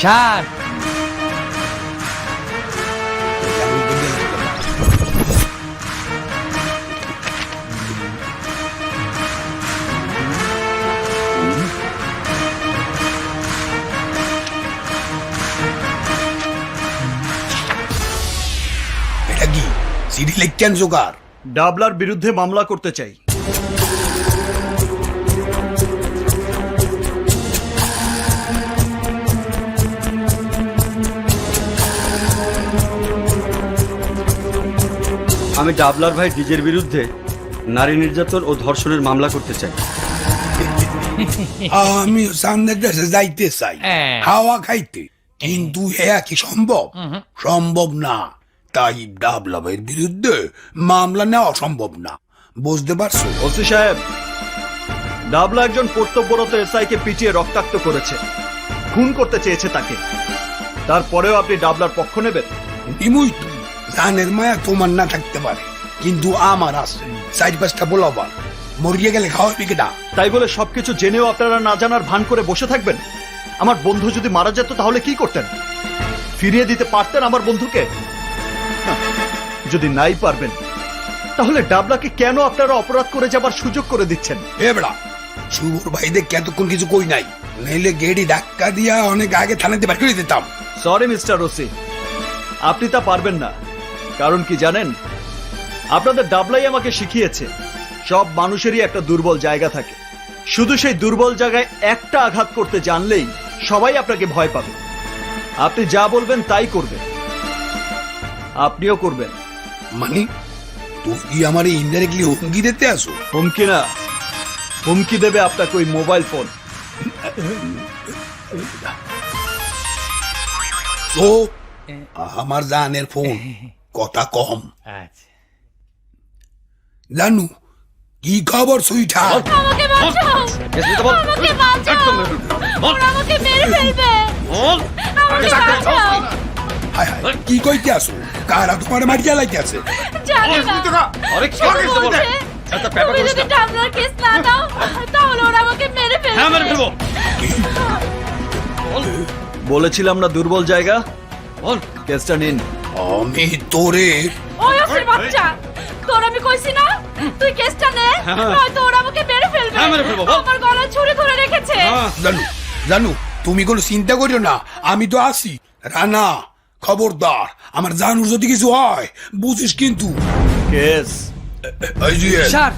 Sir এটা কি CD লেখকেন জোগাড়? ডাবলার বিরুদ্ধে মামলা করতে চাই। আমি ডাবলার ভাই ডিজের বিরুদ্ধে নারী নির্যাতন ও ধর্ষণের মামলা করতে চাই। আমি সামনের দেশে যাইতে চাই হাওয়া খাইতে, কিন্তু হ্যাঁ কি সম্ভব? সম্ভব না। তাই ডাবলা ভাইয়ের বিরুদ্ধে মামলা নেওয়া সম্ভব না, বুঝতে পারছো? ওসি সাহেব, ডাবলা একজন কর্তব্যরত এসআইকে পিটিয়ে রক্তাক্ত করেছে, খুন করতে চেয়েছে তাকে। তারপরেও আপনি ডাবলার পক্ষ নেবেন? নিমুই তো জানের মায়া তোমার না থাকতে পারে, কিন্তু আমার আছে। 4-5টা বলবা মরিয়ে গেলে খাওয়াবি কেটা? তাই বলে সবকিছু জেনেও আপনারা না জানার ভান করে বসে থাকবেন? আমার বন্ধু যদি মারা যেত তাহলে কি করতেন? ফিরিয়ে দিতে পারতেন আমার বন্ধুকে? যদি নাই পারবেন তাহলে ডাবলাকে কেন আপনারা অপরাধ করে যাবার সুযোগ করে দিচ্ছেন? এবড়া শুভর ভাইদের এতক্ষণ কিছু কই নাই, নাইলে গেড়ি ধাক্কা দিয়া অনেক আগে থানাতে বের করে দিতাম। সরি মিস্টার ওসি, আপনি তা পারবেন না। কারণ কি জানেন? আপনাদের ডাবলাই আমাকে শিখিয়েছে সব মানুষেরই একটা দুর্বল জায়গা থাকে। শুধু সেই দুর্বল জায়গায় একটা আঘাত করতে জানলেই সবাই আপনাকে ভয় পাবে। আপনি যা বলবেন তাই করবেন, আপনিও করবেন। মানে তুই আমার ইনডাইরেক্টলি হুমকি দিতে আসো? হুমকি না, হুমকি দেবে আপনাকে ওই মোবাইল ফোন। তো আমার জানের ফোন, কথা কম। জানু কি খবর সুইটা? আমাকে বাঁচাও, আমাকে বাঁচাও, ওরা আমাকে মেরে ফেলবে, আমাকে বাঁচাও। হায় হায়, কি কইতে আসো? কারা তোমার মারিয়া লাইতে আছে? জানি না, শুধু বলছে, তুমি যদি ডাবলার কেস না দাও তাহলে ওরা আমাকে মেরে ফেলবে। বলেছিলাম না দুর্বল জায়গা। কেসটা নিন। আমি তোরে ওই অসির বাচ্চা, তোর আমি কইছি না তুই কেসটা নে, নয়তো ওরা আমাকে মেরে ফেলবে। আমার গলায় ছুরি ধরে রেখেছে। জানু জানু তুমি কোনো চিন্তা করিও না, আমি তো আছি। রানা খবরদার, আমার জানুর যদি কিছু হয় বুঝিস কিন্তু। কেস এই যে স্যার।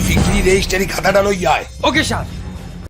শিগগিরই রেজিস্ট্রি খাতাটা লই আয়। Okay sir.